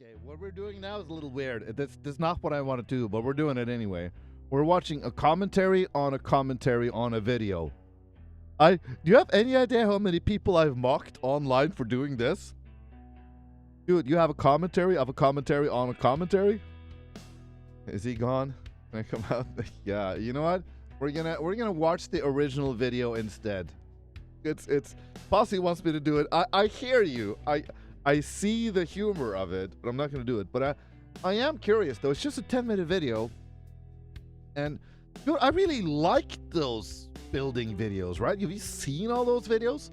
Okay, what we're doing now is a little weird. This is not what I want to do, but we're doing it anyway. We're watching a commentary on a video. Do you have any idea how many people I've mocked online for doing this? Dude, you have a commentary of a commentary on a commentary? Is he gone? Can I come out? Yeah, you know what? We're gonna watch the original video instead. It's Posse wants me to do it. I hear you. I see the humor of it, but I'm not gonna do it. But I am curious though. It's just a 10-minute video, and dude, I really like those building videos, right? Have you seen all those videos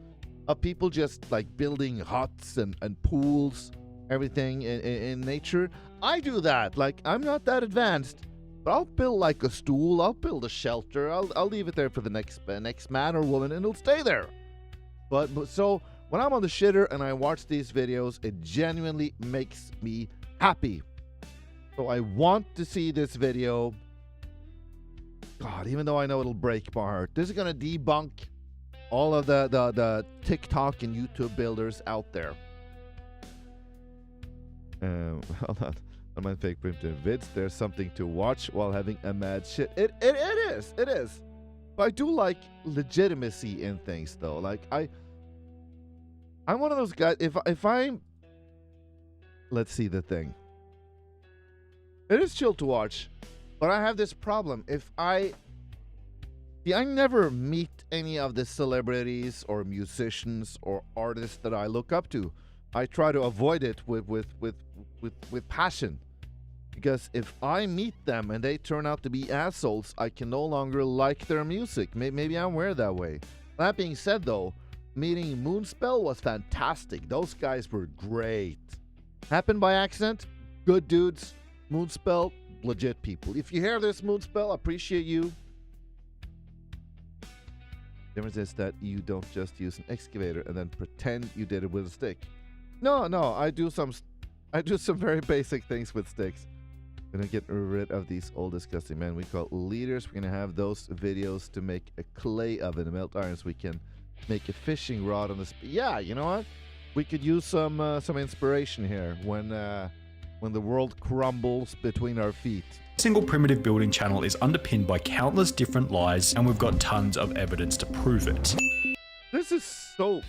of people just like building huts and pools, everything in nature? I do that. Like, I'm not that advanced, but I'll build like a stool. I'll build a shelter. I'll leave it there for the next man or woman, and it'll stay there. But so when I'm on the shitter and I watch these videos, it genuinely makes me happy. So I want to see this video. God, even though I know it'll break my heart. This is going to debunk all of the TikTok and YouTube builders out there. On my fake primitive vids, there's something to watch while having a mad shit. It is. But I do like legitimacy in things, though. Like, I'm one of those guys. If I'm, let's see the thing. It is chill to watch, but I have this problem. I never meet any of the celebrities or musicians or artists that I look up to. I try to avoid it with passion, because if I meet them and they turn out to be assholes, I can no longer like their music. Maybe I'm weird that way. That being said, though, meeting Moonspell was fantastic. Those guys were great. Happened by accident. Good dudes. Moonspell, legit people. If you hear this, Moonspell, I appreciate you. The difference is that you don't just use an excavator and then pretend you did it with a stick. No, I do some very basic things with sticks. Gonna get rid of these old disgusting men we call leaders. We're gonna have those videos to make a clay oven and melt irons. We can make a fishing rod on this. Yeah, you know what? We could use some inspiration here when the world crumbles between our feet. Single primitive building channel is underpinned by countless different lies, and we've got tons of evidence to prove it. This is so...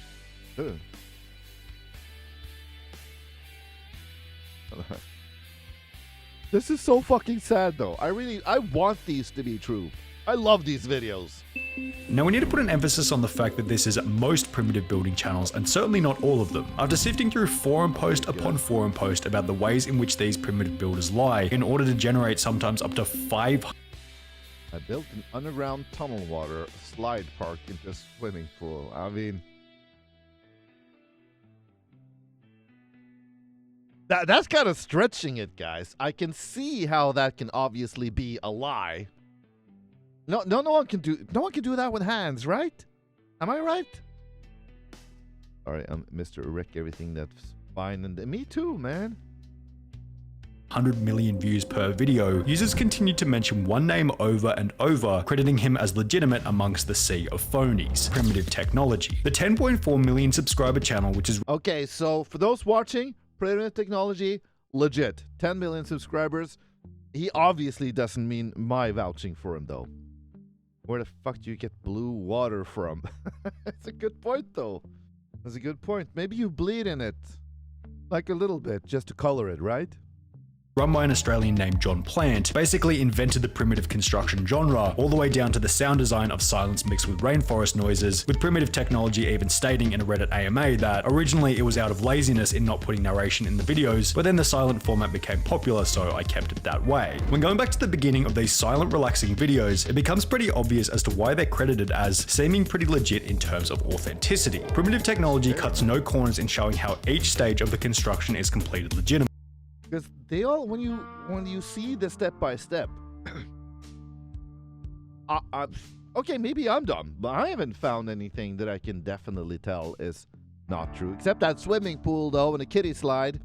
This is so fucking sad, though. I want these to be true. I love these videos. Now we need to put an emphasis on the fact that this is most primitive building channels, and certainly not all of them. After sifting through forum post upon forum post about the ways in which these primitive builders lie in order to generate sometimes up to 500. I built an underground tunnel water slide park into a swimming pool. I mean... That's kind of stretching it, guys. I can see how that can obviously be a lie. No one can do that with hands, right? Am I right? Sorry, I'm Mr. Rick. Everything that's fine, and me too, man. 100 million views per video, users continue to mention one name over and over, crediting him as legitimate amongst the sea of phonies: Primitive Technology. The 10.4 million subscriber channel, which is... Okay, so for those watching, Primitive Technology, legit. 10 million subscribers. He obviously doesn't mean my vouching for him, though. Where the fuck do you get blue water from? That's a good point, though. That's a good point. Maybe you bleed in it. Like a little bit, just to color it, right? Run by an Australian named John Plant, basically invented the primitive construction genre, all the way down to the sound design of silence mixed with rainforest noises, with Primitive Technology even stating in a Reddit AMA that originally it was out of laziness in not putting narration in the videos, but then the silent format became popular, so I kept it that way. When going back to the beginning of these silent, relaxing videos, it becomes pretty obvious as to why they're credited as seeming pretty legit in terms of authenticity. Primitive Technology cuts no corners in showing how each stage of the construction is completed legitimately. Because they all, when you see the step by step, okay, maybe I'm dumb, but I haven't found anything that I can definitely tell is not true, except that swimming pool though and a kiddie slide.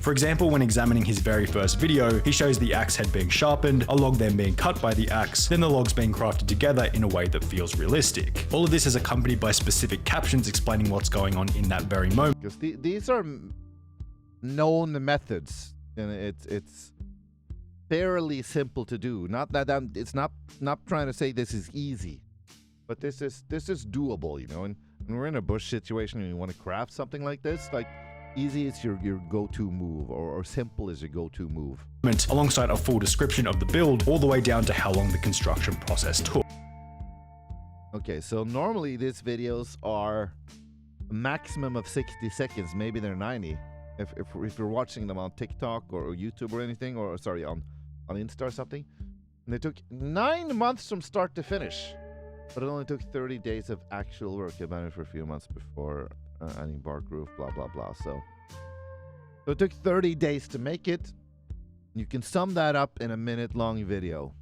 For example, when examining his very first video, he shows the axe head being sharpened, a log then being cut by the axe, then the logs being crafted together in a way that feels realistic. All of this is accompanied by specific captions explaining what's going on in that very moment. Because these are known methods, and it's fairly simple to do. Not that it's not trying to say this is easy, but this is doable, you know. And when we're in a bush situation and you want to craft something like this, like easy is your go-to move, or simple is your go-to move. Alongside a full description of the build, all the way down to how long the construction process took. Okay, so normally these videos are a maximum of 60 seconds, maybe they're 90. If you're watching them on TikTok or YouTube or anything, or sorry, on Insta or something. And they took 9 months from start to finish, but it only took 30 days of actual work. I've been it for a few months before adding bark roof, blah blah blah. So it took 30 days to make it. You can sum that up in a minute-long video.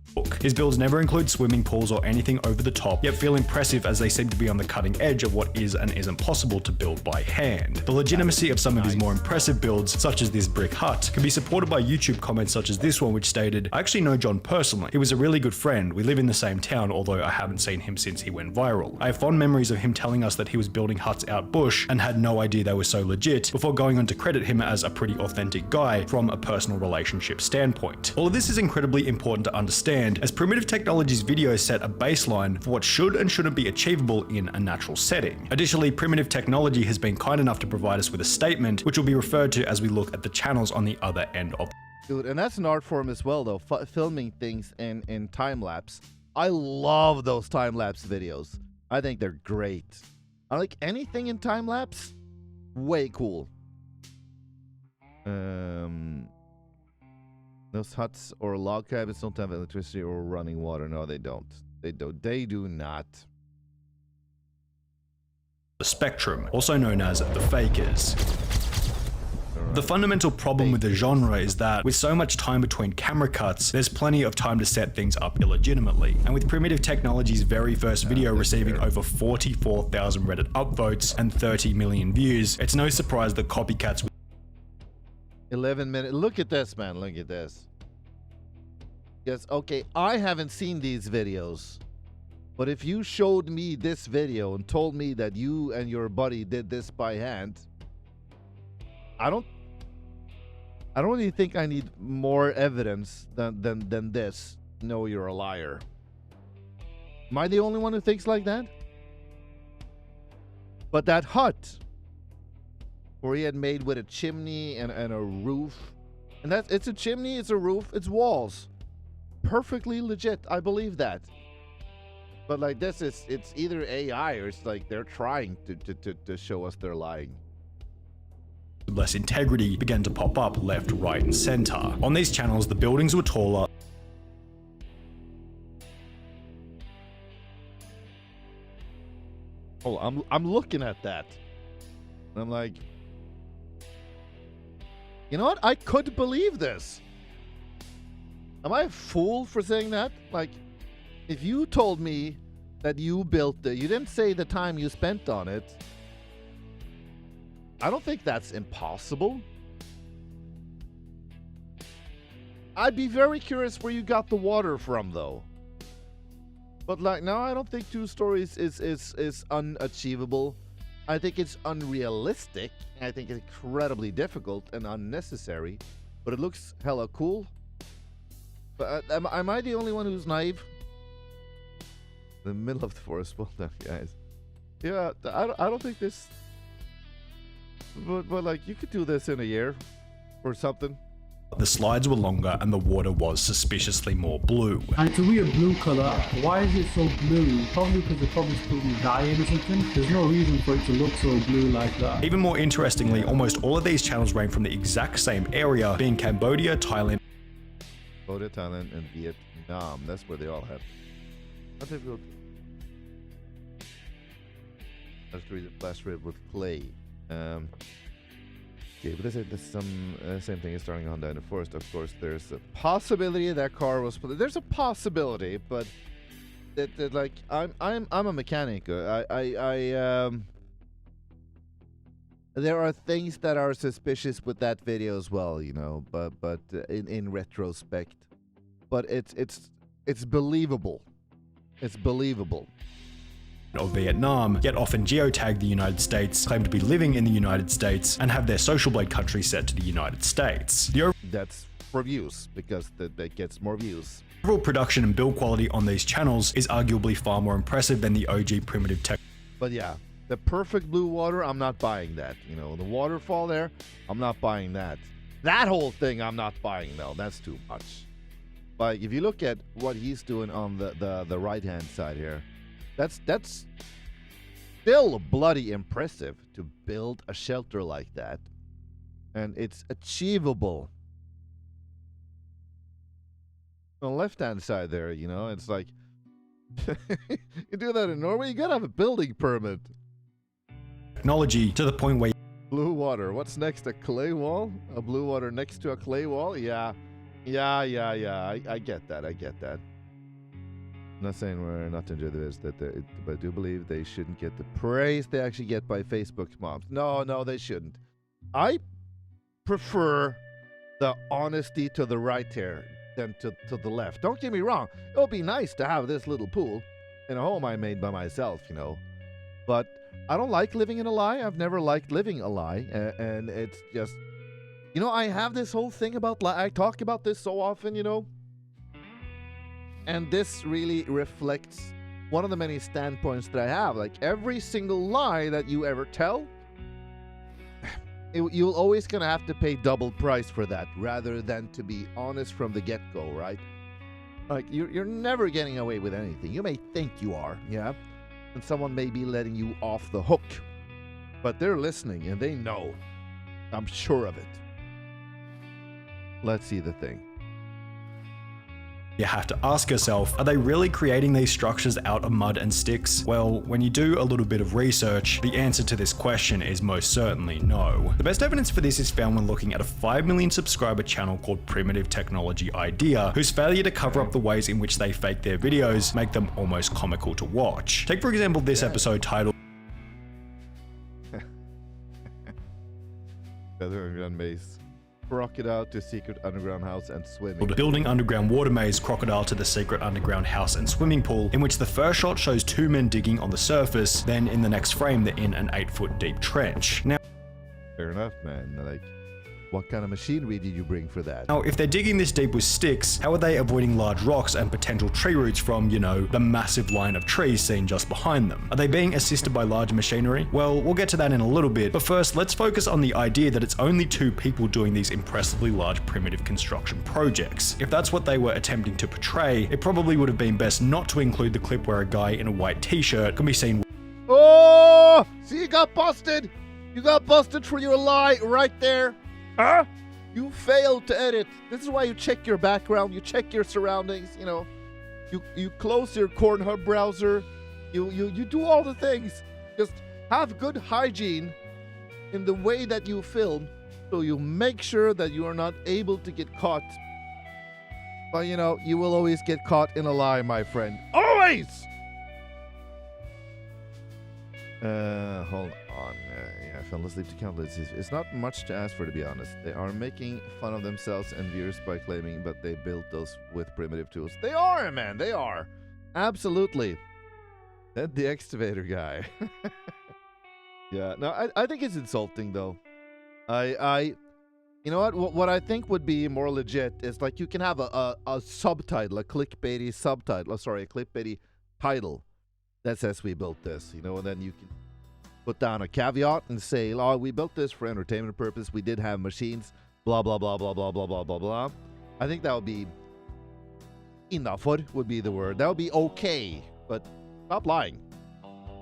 His builds never include swimming pools or anything over the top, yet feel impressive as they seem to be on the cutting edge of what is and isn't possible to build by hand. The legitimacy of some of his more impressive builds, such as this brick hut, can be supported by YouTube comments such as this one, which stated, "I actually know John personally. He was a really good friend. We live in the same town, although I haven't seen him since he went viral. I have fond memories of him telling us that he was building huts out bush and had no idea they were so legit, before going on to credit him as a pretty authentic guy from a personal relationship standpoint." All of this is incredibly important to understand, as Primitive Technologies videos set a baseline for what should and shouldn't be achievable in a natural setting. Additionally, Primitive Technology has been kind enough to provide us with a statement, which will be referred to as we look at the channels on the other end of. Dude, and that's an art form as well, though, filming things in time-lapse. I love those time-lapse videos. I think they're great. I like anything in time-lapse. Way cool. Those huts or log cabins don't have electricity or running water. No, they don't. They do not. The spectrum, also known as the fakers. The fundamental problem with the genre is that with so much time between camera cuts, there's plenty of time to set things up illegitimately. And with Primitive Technology's very first video receiving over 44,000 Reddit upvotes and 30 million views, it's no surprise that copycats 11 minutes. Look at this, man. Look at this. Yes, okay, I haven't seen these videos. But if you showed me this video and told me that you and your buddy did this by hand, I don't really think I need more evidence than this. No, you're a liar. Am I the only one who thinks like that? But that hut, where he had made with a chimney and a roof, and it's a chimney, it's a roof, it's walls, perfectly legit. I believe that. But like this it's either AI or it's like they're trying to show us they're lying. less integrity began to pop up left, right, and center. On these channels, the buildings were taller, Oh, I'm looking at that. And I'm like, you know what? I could believe this. Am I a fool for saying that? Like, if you told me that you built it, you didn't say the time you spent on it. I don't think that's impossible. I'd be very curious where you got the water from, though. But like, no, I don't think 2 stories is unachievable. I think it's unrealistic. I think it's incredibly difficult and unnecessary. But it looks hella cool. But am I the only one who's naive? The middle of the forest. Well done, guys. Yeah, I don't think this. But like, you could do this in a year or something. the slides were longer, and the water was suspiciously more blue. And to be a blue colour, why is it so blue? Probably because they probably spilled dye in or something. There's no reason for it to look so blue like that. Even more interestingly, almost all of these channels range from the exact same area, being Cambodia, Thailand, Thailand, and Vietnam. That's where they all have. I think we'll. Let's read it. Last read with clay. Okay, but this is some same thing as starting on down the forest. Of course, there's a possibility that car was. There's a possibility, but that like I'm a mechanic. There are things that are suspicious with that video as well, you know. But in retrospect, but it's believable. It's believable. of Vietnam, yet often geotag the United States, claim to be living in the United States, and have their Social Blade country set to the United States. The That's for views, because that gets more views. overall production and build quality on these channels is arguably far more impressive than the OG Primitive Tech. But yeah, the perfect blue water, I'm not buying that. You know, the waterfall there, I'm not buying that. That whole thing, I'm not buying, though. That's too much. But if you look at what he's doing on the right-hand side here, that's still bloody impressive to build a shelter like that. And it's achievable. On the left-hand side there, you know, it's like, you do that in Norway, you gotta have a building permit. Technology to the point where Blue water. What's next? A clay wall? A blue water next to a clay wall? Yeah. I get that. I'm not saying we're not to enjoy the vids, but I do believe they shouldn't get the praise they actually get by Facebook's mobs. No, they shouldn't. I prefer the honesty to the right here than to the left. Don't get me wrong. It would be nice to have this little pool in a home I made by myself, you know. But I don't like living in a lie. I've never liked living a lie. And it's just, you know, I have this whole thing about I talk about this so often, you know. And this really reflects one of the many standpoints that I have. Like, every single lie that you ever tell, you'll always gonna have to pay double price for that, rather than to be honest from the get-go, right? Like, you're never getting away with anything. You may think you are, yeah? And someone may be letting you off the hook. But they're listening, and they know. I'm sure of it. Let's see the thing. you have to ask yourself, are they really creating these structures out of mud and sticks? Well, when you do a little bit of research, the answer to this question is most certainly no. The best evidence for this is found when looking at a 5 million subscriber channel called Primitive Technology Idea, whose failure to cover up the ways in which they fake their videos make them almost comical to watch. Take for example this episode titled Underground Maze. Crocodile to secret underground house and swimming. Building Underground Water Maze, Crocodile to the secret underground house and swimming pool, in which the first shot shows two men digging on the surface, then in the next frame they're in an 8-foot deep trench. Now, fair enough, man. Like, what kind of machinery did you bring for that? Now, if they're digging this deep with sticks, how are they avoiding large rocks and potential tree roots from, you know, the massive line of trees seen just behind them? Are they being assisted by large machinery? Well, we'll get to that in a little bit, but first, let's focus on the idea that it's only two people doing these impressively large primitive construction projects. If that's what they were attempting to portray, it probably would have been best not to include the clip where a guy in a white t-shirt can be seen. Oh! See, you got busted! You got busted for your lie right there! Huh? You failed to edit. This is why you check your background, you check your surroundings, you know. You close your Pornhub browser. You do all the things. Just have good hygiene in the way that you film, so you make sure that you are not able to get caught. But you know, you will always get caught in a lie, my friend. Always! Hold on. Yeah, I fell asleep to count. It's not much to ask for, to be honest. They are making fun of themselves and viewers by claiming that they built those with primitive tools. They are, man. They are. Absolutely. That the excavator guy. Yeah. No, I think it's insulting, though. You know what I think would be more legit is, like, you can have a subtitle, a clickbaity subtitle. Oh, sorry, a clickbaity title that says we built this, you know, and then you can put down a caveat and say, oh, we built this for entertainment purpose. We did have machines, blah, blah, blah, blah, blah, blah, blah, blah, blah. I think that would be enough, would be the word. That would be okay, but stop lying.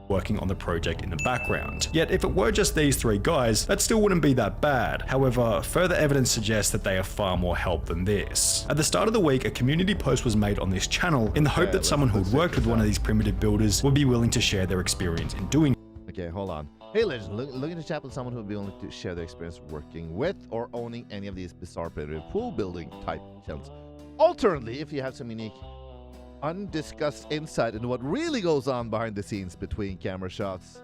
Working on the project in the background. Yet if it were just these three guys, that still wouldn't be that bad. However, further evidence suggests that they are far more help than this. At the start of the week, a community post was made on this channel in the hope that someone who had worked with one of these primitive builders would be willing to share their experience in doing. Okay, hold on. Hey, legend, look in the chat with someone who would be willing to share their experience working with or owning any of these bizarre primitive pool building type channels. Alternately, if you have some unique undiscussed insight into what really goes on behind the scenes between camera shots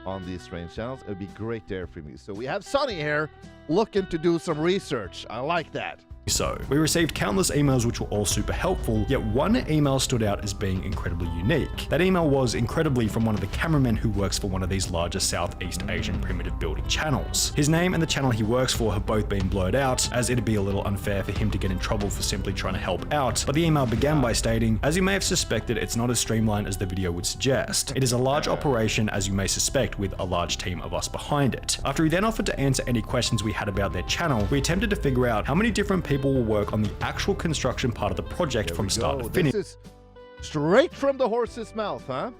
on these strange channels, it would be great to hear from you. So we have Sonny here looking to do some research. I like that. so. We received countless emails which were all super helpful, yet one email stood out as being incredibly unique. That email was incredibly from one of the cameramen who works for one of these larger Southeast Asian primitive building channels. His name and the channel he works for have both been blurred out, as it'd be a little unfair for him to get in trouble for simply trying to help out, but the email began by stating, "As you may have suspected, it's not as streamlined as the video would suggest. It is a large operation, as you may suspect, with a large team of us behind it." After he then offered to answer any questions we had about their channel, we attempted to figure out how many different people will work on the actual construction part of the project from start to finish. This is straight from the horse's mouth, huh?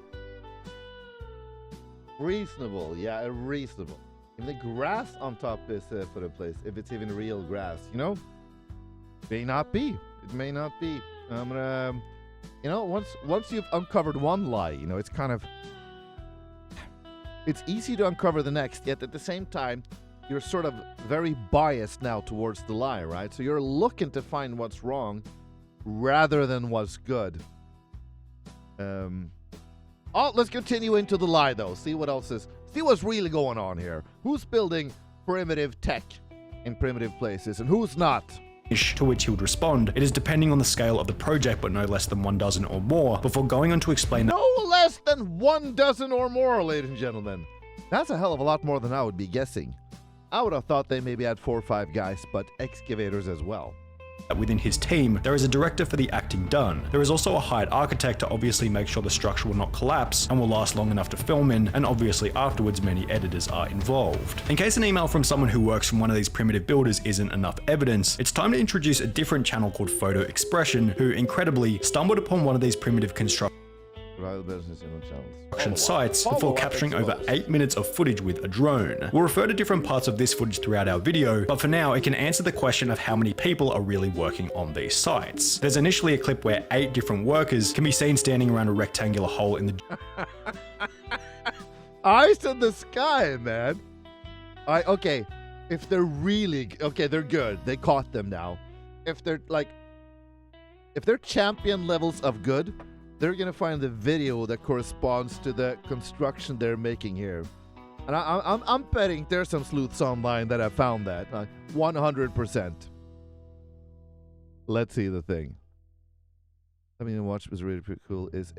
Reasonable, yeah, reasonable. If the grass on top is put in place, if it's even real grass, you know? May not be. It may not be. I'm gonna, you know, once you've uncovered one lie, you know, it's kind of, it's easy to uncover the next, yet at the same time, you're sort of very biased now towards the lie, right? So you're looking to find what's wrong rather than what's good. Oh, let's continue into the lie, though. See what else is. See what's really going on here. Who's building primitive tech in primitive places and who's not? To which he would respond, "It is depending on the scale of the project, but no less than 12 or more," before going on to explain that No less than 12 or more, ladies and gentlemen. That's a hell of a lot more than I would be guessing. I would have thought they maybe had 4 or 5 guys, but excavators as well. within his team, there is a director for the acting done. There is also a hired architect to obviously make sure the structure will not collapse and will last long enough to film in, and obviously afterwards many editors are involved. In case an email from someone who works from one of these primitive builders isn't enough evidence, it's time to introduce a different channel called Photo Expression, who incredibly stumbled upon one of these primitive construction sites before capturing over 8 minutes of footage with a drone. We'll refer to different parts of this footage throughout our video, but for now it can answer the question of how many people are really working on these sites. There's initially a clip where 8 different workers can be seen standing around a rectangular hole in the eyes in the sky, man. Okay, if they're really okay, they're good. They caught them now. If they're champion levels of good, they're gonna find the video that corresponds to the construction they're making here. And I'm betting there's some sleuths online that have found that 100%. Let's see the thing. I mean, watch was really pretty cool. Is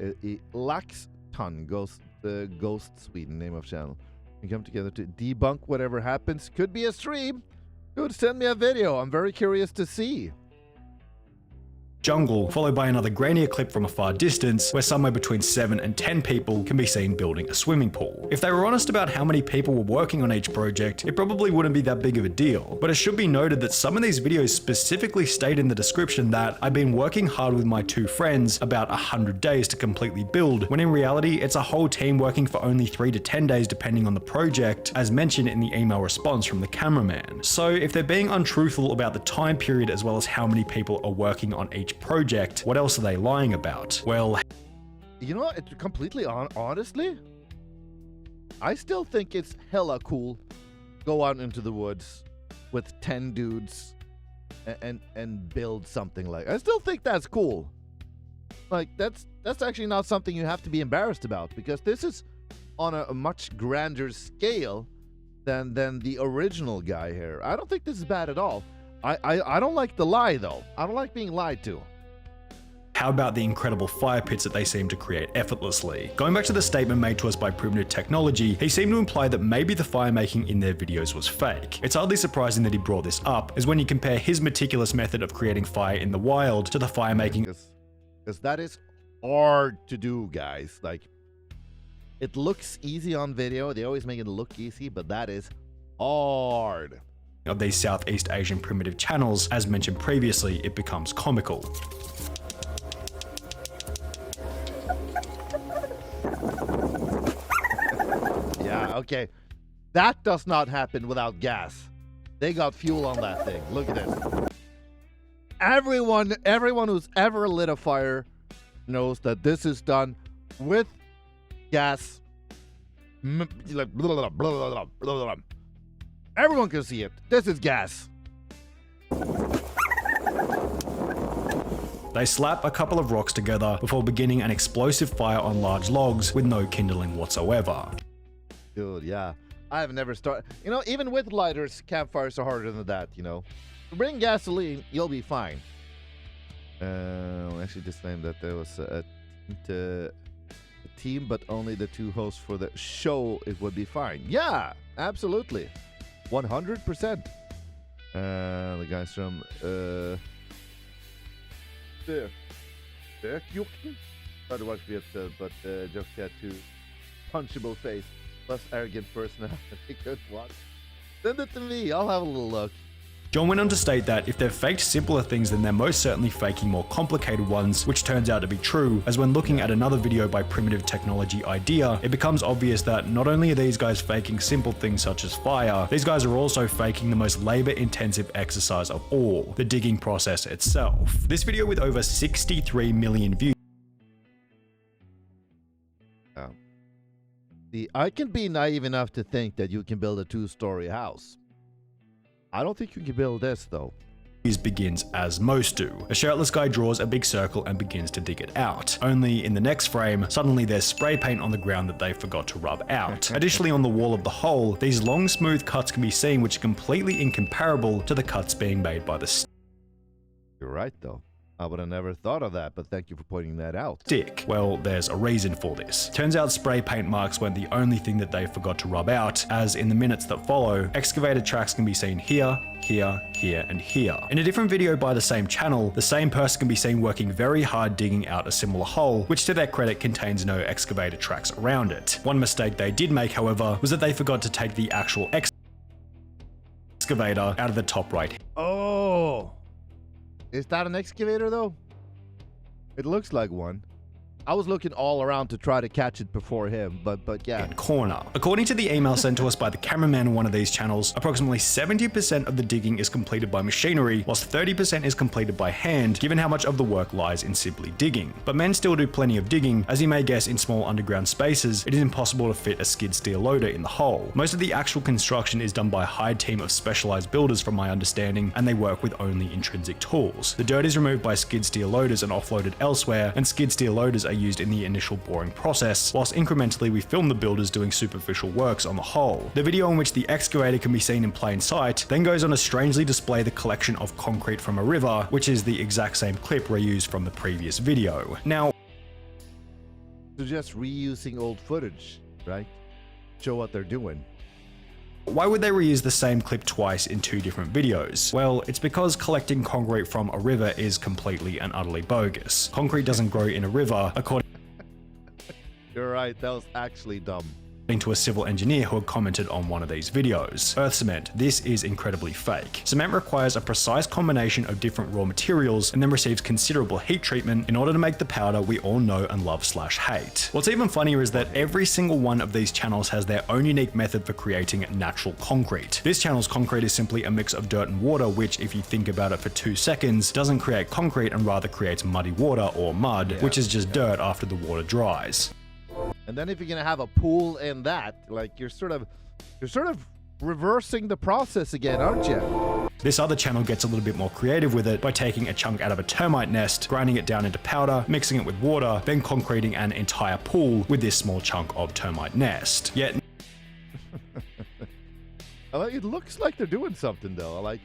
LaxTon Ghost Sweden, name of channel. We come together to debunk whatever happens. Could be a stream. Dude, send me a video. I'm very curious to see. Jungle, followed by another grainier clip from a far distance, where somewhere between 7 and 10 people can be seen building a swimming pool. If they were honest about how many people were working on each project, it probably wouldn't be that big of a deal. But it should be noted that some of these videos specifically state in the description that I've been working hard with my 2 friends about 100 days to completely build, when in reality it's a whole team working for only 3 to 10 days depending on the project, as mentioned in the email response from the cameraman. So if they're being untruthful about the time period as well as how many people are working on each project, what else are they lying about? Well, you know, it's completely honestly, I still think it's hella cool. Go out into the woods with 10 dudes and build something like. I still think that's cool. Like that's actually not something you have to be embarrassed about, because this is on a much grander scale than the original guy here. I don't think this is bad at all. I don't like the lie, though. I don't like being lied to. How about the incredible fire pits that they seem to create effortlessly? Going back to the statement made to us by Primitive Technology, he seemed to imply that maybe the fire making in their videos was fake. It's hardly surprising that he brought this up, as when you compare his meticulous method of creating fire in the wild to the fire making, because that is hard to do, guys. Like, it looks easy on video. They always make it look easy, but that is hard. Of these Southeast Asian primitive channels, as mentioned previously, it becomes comical. Yeah, okay. That does not happen without gas. They got fuel on that thing. Look at this. Everyone who's ever lit a fire knows that this is done with gas. Like blah, blah, blah, blah, blah, blah. Everyone can see it. This is gas. They slap a couple of rocks together before beginning an explosive fire on large logs with no kindling whatsoever. Dude, yeah. I've never started. You know, even with lighters, campfires are harder than that. You know, bring gasoline, you'll be fine. Actually, disclaim that there was a team, but only the two hosts for the show. It would be fine. Yeah, absolutely, 100%. The guys from Bökjokten. Hade varit vet, but just had to punchable face plus arrogant personality. Good one. Send it to me. I'll have a little look. John went on to state that if they've faked simpler things, then they're most certainly faking more complicated ones, which turns out to be true, as when looking at another video by Primitive Technology Idea, it becomes obvious that not only are these guys faking simple things such as fire, these guys are also faking the most labor-intensive exercise of all, the digging process itself. This video with over 63 million views. I can be naive enough to think that you can build a 2-story house. I don't think you can build this, though. Begins as most do. A shirtless guy draws a big circle and begins to dig it out. Only in the next frame, suddenly there's spray paint on the ground that they forgot to rub out. Additionally, on the wall of the hole, these long smooth cuts can be seen, which are completely incomparable to the cuts being made by the You're right, though. I would have never thought of that, but thank you for pointing that out. stick. Well, there's a reason for this. Turns out spray paint marks weren't the only thing that they forgot to rub out, as in the minutes that follow, excavated tracks can be seen here, here, here, and here. In a different video by the same channel, the same person can be seen working very hard digging out a similar hole, which to their credit contains no excavator tracks around it. One mistake they did make, however, was that they forgot to take the actual excavator out of the top right. Oh! Is that an excavator, though? It looks like one. I was looking all around to try to catch it before him, but yeah. Corner. According to the email sent to us by the cameraman on one of these channels, approximately 70% of the digging is completed by machinery, whilst 30% is completed by hand, given how much of the work lies in simply digging. But men still do plenty of digging. As you may guess, in small underground spaces, it is impossible to fit a skid steer loader in the hole. Most of the actual construction is done by a hired team of specialized builders from my understanding, and they work with only intrinsic tools. The dirt is removed by skid steer loaders and offloaded elsewhere, and skid steer loaders are used in the initial boring process, whilst incrementally we film the builders doing superficial works on the hole. The video in which the excavator can be seen in plain sight then goes on to strangely display the collection of concrete from a river, which is the exact same clip reused from the previous video. Now, They're just reusing old footage, right? Show what they're doing. why would they reuse the same clip twice in two different videos? Well, it's because collecting concrete from a river is completely and utterly bogus. Concrete doesn't grow in a river, according You're right, that was actually dumb. to a civil engineer who had commented on one of these videos. Earth cement. This is incredibly fake. Cement requires a precise combination of different raw materials and then receives considerable heat treatment in order to make the powder we all know and love / hate. What's even funnier is that every single one of these channels has their own unique method for creating natural concrete. This channel's concrete is simply a mix of dirt and water, which, if you think about it for 2 seconds, doesn't create concrete and rather creates muddy water or mud, which is just dirt after the water dries. And then if you're gonna have a pool in that, like you're sort of reversing the process again, aren't you? This other channel gets a little bit more creative with it by taking a chunk out of a termite nest, grinding it down into powder, mixing it with water, then concreting an entire pool with this small chunk of termite nest. Yet It looks like they're doing something though. Like,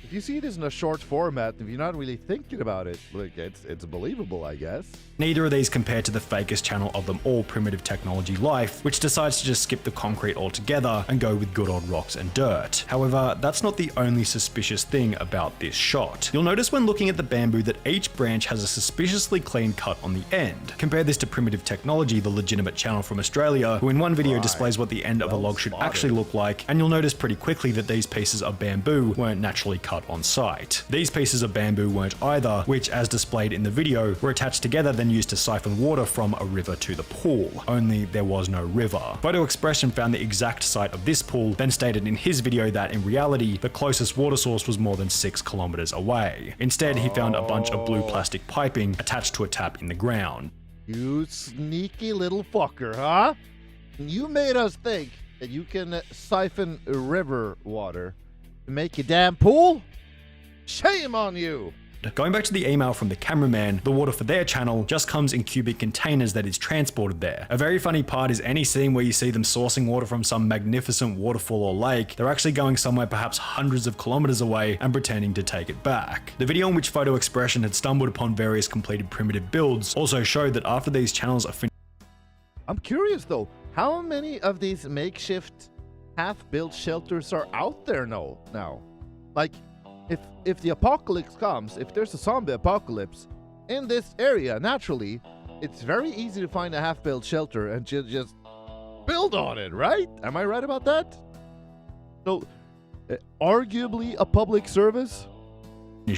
if you see this in a short format, if you're not really thinking about it, like it's believable, I guess. neither of these compare to the fakest channel of them all, Primitive Technology Life, which decides to just skip the concrete altogether and go with good old rocks and dirt. However, that's not the only suspicious thing about this shot. You'll notice when looking at the bamboo that each branch has a suspiciously clean cut on the end. Compare this to Primitive Technology, the legitimate channel from Australia, who in one video displays what the end of a log should actually look like, and you'll notice pretty quickly that these pieces of bamboo weren't naturally cut on site. These pieces of bamboo weren't either, which, as displayed in the video, were attached together then used to siphon water from a river to the pool. Only there was no river. Photo Expression found the exact site of this pool, then stated in his video that in reality, the closest water source was more than 6 kilometers away. Instead, he found a bunch of blue plastic piping attached to a tap in the ground. You sneaky little fucker, huh? You made us think that you can siphon river water to make a damn pool? Shame on you! Going back to the email from the cameraman, the water for their channel just comes in cubic containers that is transported there. A very funny part is any scene where you see them sourcing water from some magnificent waterfall or lake, they're actually going somewhere perhaps hundreds of kilometers away and pretending to take it back. The video in which Photo Expression had stumbled upon various completed primitive builds also showed that after these channels are finished. I'm curious though, how many of these makeshift half-built shelters are out there now? Like, if the apocalypse comes, if there's a zombie apocalypse in this area, naturally, it's very easy to find a half-built shelter and just build on it, right? Am I right about that? So, arguably a public service?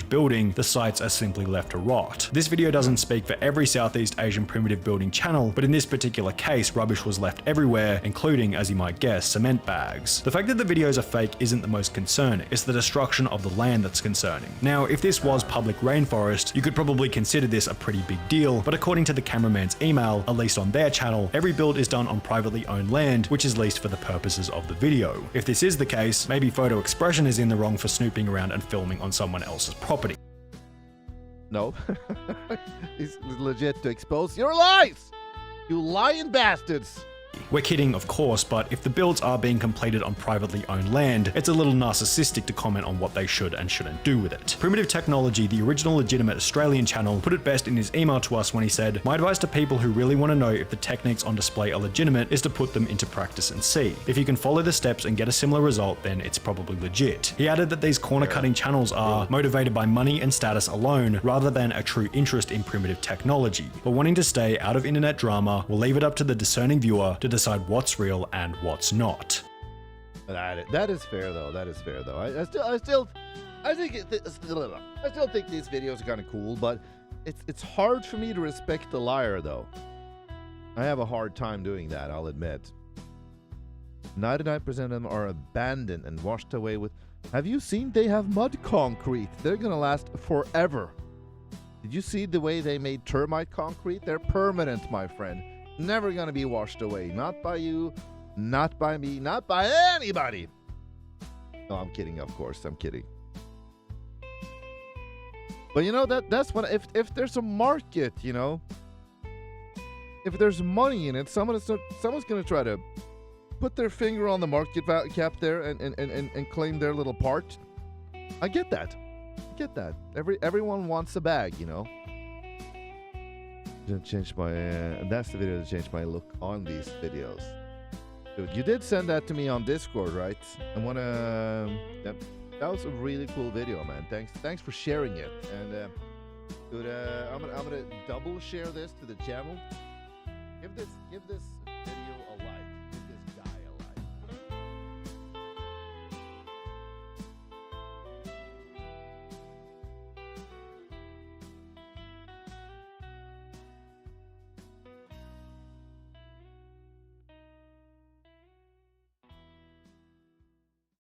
Building, the sites are simply left to rot. This video doesn't speak for every Southeast Asian primitive building channel, but in this particular case, rubbish was left everywhere, including, as you might guess, cement bags. The fact that the videos are fake isn't the most concerning, it's the destruction of the land that's concerning. Now, if this was public rainforest, you could probably consider this a pretty big deal, but according to the cameraman's email, at least on their channel, every build is done on privately owned land, which is leased for the purposes of the video. If this is the case, maybe Photo Expression is in the wrong for snooping around and filming on someone else's property. No. It's legit to expose your lies! You lying bastards! We're kidding, of course, but if the builds are being completed on privately owned land, it's a little narcissistic to comment on what they should and shouldn't do with it. Primitive Technology, the original legitimate Australian channel, put it best in his email to us when he said, "My advice to people who really want to know if the techniques on display are legitimate is to put them into practice and see. If you can follow the steps and get a similar result, then it's probably legit." He added that these corner-cutting channels are motivated by money and status alone, rather than a true interest in primitive technology. But wanting to stay out of internet drama, we'll leave it up to the discerning viewer to decide what's real and what's not. That is fair though. That is fair though. I still think these videos are kind of cool, but it's hard for me to respect the liar though. I have a hard time doing that, I'll admit. 99% of them are abandoned and washed away with. Have you seen they have mud concrete? They're gonna last forever. Did you see the way they made termite concrete? They're permanent, my friend. Never gonna be washed away. Not by you, not by me, not by anybody. No, I'm kidding, of course. I'm kidding. But you know, that's what if there's a market, you know, if there's money in it, someone's gonna try to put their finger on the market cap there and claim their little part. I get that. I get that. Everyone wants a bag, you know. Change my that's the video to change my look on these videos. Dude, you did send that to me on Discord, right? I wanna that was a really cool video, man. Thanks for sharing it. And dude, I'm gonna double share this to the channel. Give this